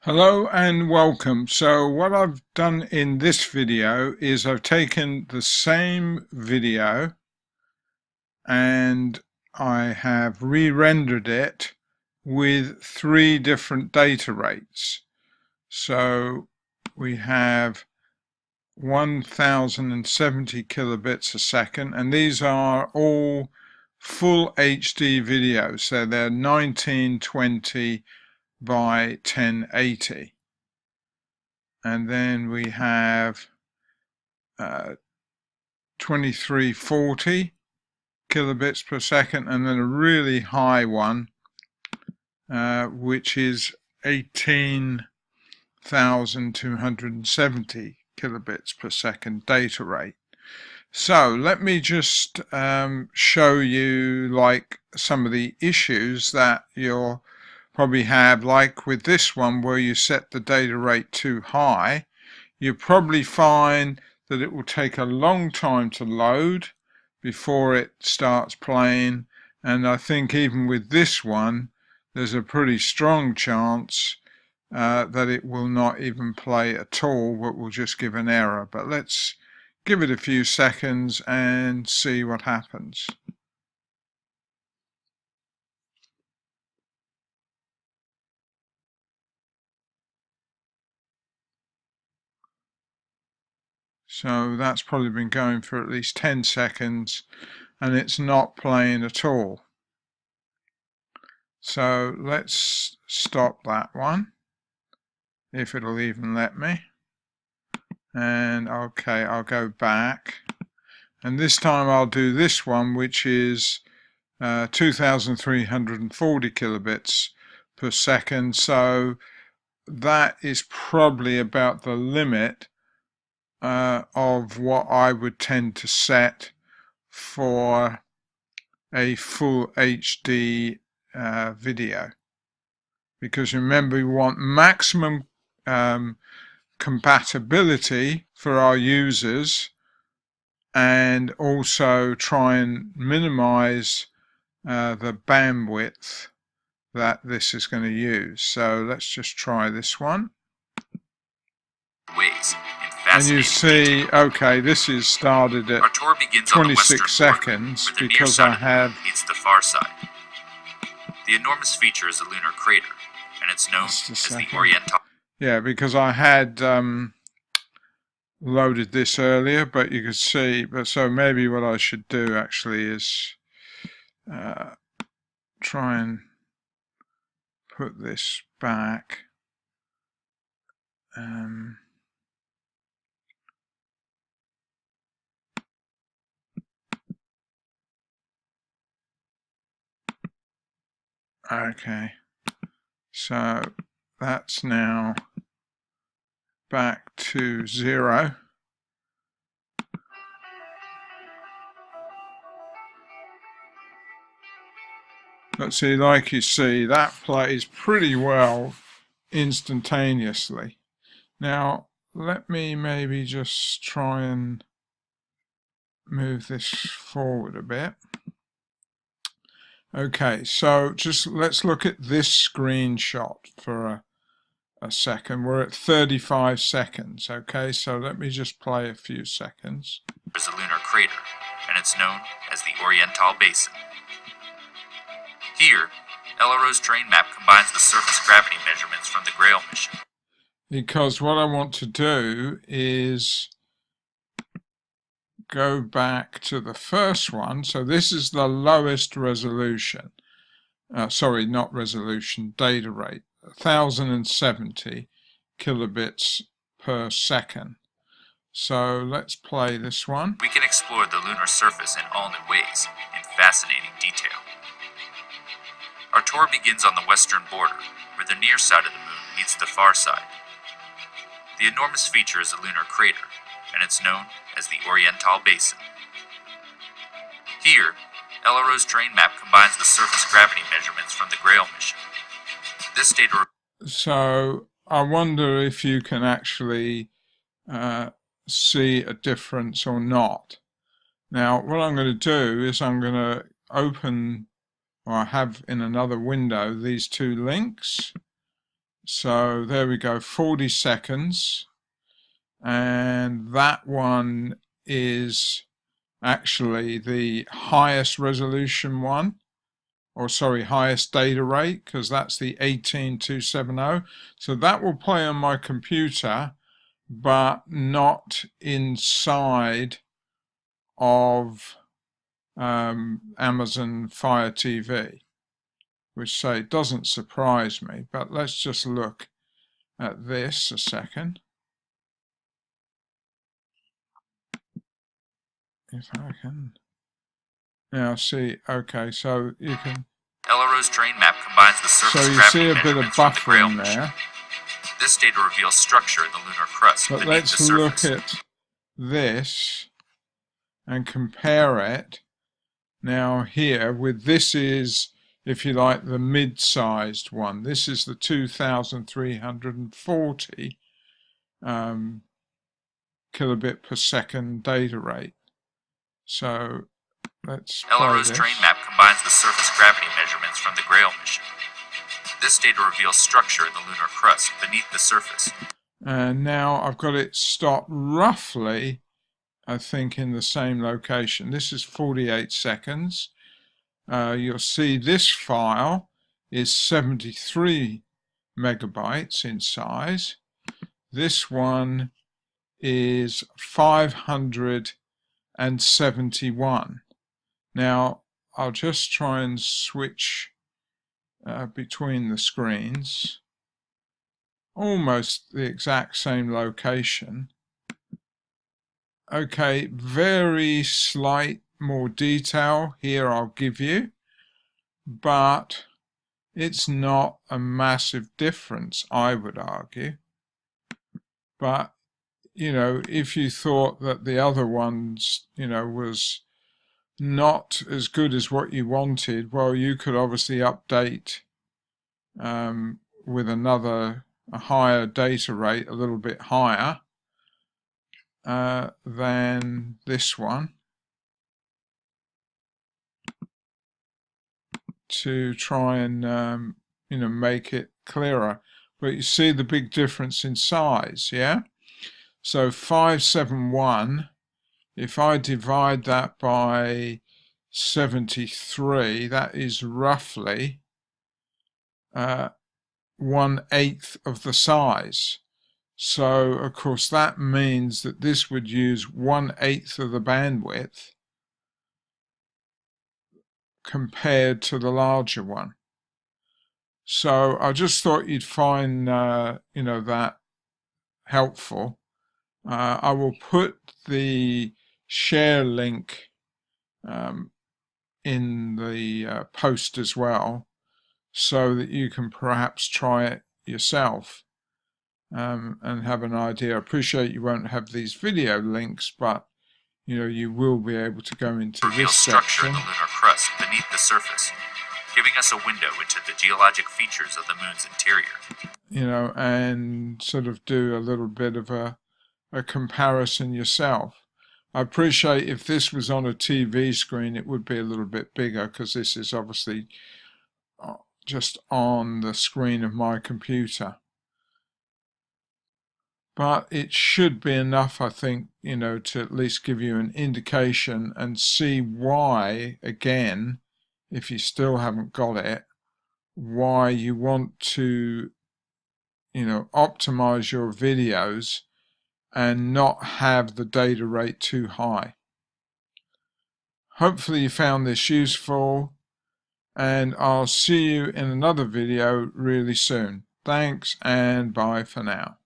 Hello and welcome. So what I've done in this video is I've taken the same video and I have re-rendered it with three different data rates. So we have 1070 kilobits a second, and these are all full HD videos, so they're 1920 by 1080. And then we have 2340 kilobits per second, and then a really high one which is 18,270 kilobits per second data rate. So let me just show you like some of the issues that you'll probably have, like with this one where you set the data rate too high. You probably find that it will take a long time to load before it starts playing, and I think even with this one there's a pretty strong chance that it will not even play at all, but will just give an error. But let's give it a few seconds and see what happens. So that's probably been going for at least 10 seconds and it's not playing at all. So let's stop that one, if it'll even let me. And okay, I'll go back. And this time I'll do this one, which is 2340 kilobits per second. So that is probably about the limit of what I would tend to set for a full HD video, because remember, we want maximum compatibility for our users and also try and minimize the bandwidth that this is going to use. So let's just try this one. And you see, okay, this is started at 26 seconds because I have meets the far side. The enormous feature is a lunar crater, and it's known as the Oriental. Yeah, because I had loaded this earlier, but you can see. But so maybe what I should do actually is try and put this back. Okay, so that's now back to 0. But see, like you see, that plays pretty well instantaneously. Now let me maybe just try and move this forward a bit. Okay, so just let's look at this screenshot for a second. We're at 35 seconds. Okay, so let me just play a few seconds. There's a lunar crater, and it's known as the Oriental Basin. Here, LRO's terrain map combines the surface gravity measurements from the Grail mission. Because what I want to do is go back to the first one. So this is the lowest resolution. Sorry, not resolution, data rate. 1070 kilobits per second. So let's play this one. We can explore the lunar surface in all new ways, in fascinating detail. Our tour begins on the western border, where the near side of the moon meets the far side. The enormous feature is a lunar crater, and it's known as the Oriental Basin. Here, LRO's terrain map combines the surface gravity measurements from the Grail mission. This data... So I wonder if you can actually see a difference or not. Now what I'm going to do is I'm going to open, or I have in another window, these two links, So there we go, 40 seconds. And that one is actually the highest resolution one, or sorry, highest data rate, because that's the 18270. So that will play on my computer, but not inside of Amazon Fire TV, which say doesn't surprise me. But let's just look at this a second. If I can now see, okay, so you can. LRO's terrain map combines the surface So you gravity see a bit of measurements from the Grail buffering mission. there. This data reveals structure in the lunar crust But beneath the let's look surface. at this and compare it now here with, this is, if you like, the mid-sized one. This is the 2340 kilobit per second data rate. So let's play LRO's this. terrain map combines the surface gravity measurements from the Grail mission. This data reveals structure in the lunar crust beneath the surface. And now I've got it stopped roughly, I think, in the same location. This is 48 seconds. You'll see this file is 73 megabytes in size. This one is 571. Now I'll just try and switch between the screens. Almost the exact same location. Okay, very slight more detail here I'll give you, but it's not a massive difference, I would argue. But you know, if you thought that the other ones, you know, was not as good as what you wanted, well, you could obviously update with a higher data rate, a little bit higher than this one, to try and you know, make it clearer. But you see the big difference in size, yeah? So 571, if I divide that by 73, that is roughly 1/8 of the size. So of course that means that this would use 1/8 of the bandwidth compared to the larger one. So I just thought you'd find you know, that helpful. I will put the share link in the post as well, so that you can perhaps try it yourself and have an idea. I appreciate you won't have these video links, but you know, you will be able to go into this structure in section, the lunar crust beneath the surface, giving us a window into the geologic features of the moon's interior. you know, and sort of do a little bit of a comparison yourself. I appreciate if this was on a TV screen, it would be a little bit bigger, because this is obviously just on the screen of my computer. But it should be enough, I think, you know, to at least give you an indication and see why, again, if you still haven't got it, why you want to, you know, optimize your videos and not have the data rate too high. Hopefully you found this useful, and I'll see you in another video really soon. Thanks and bye for now.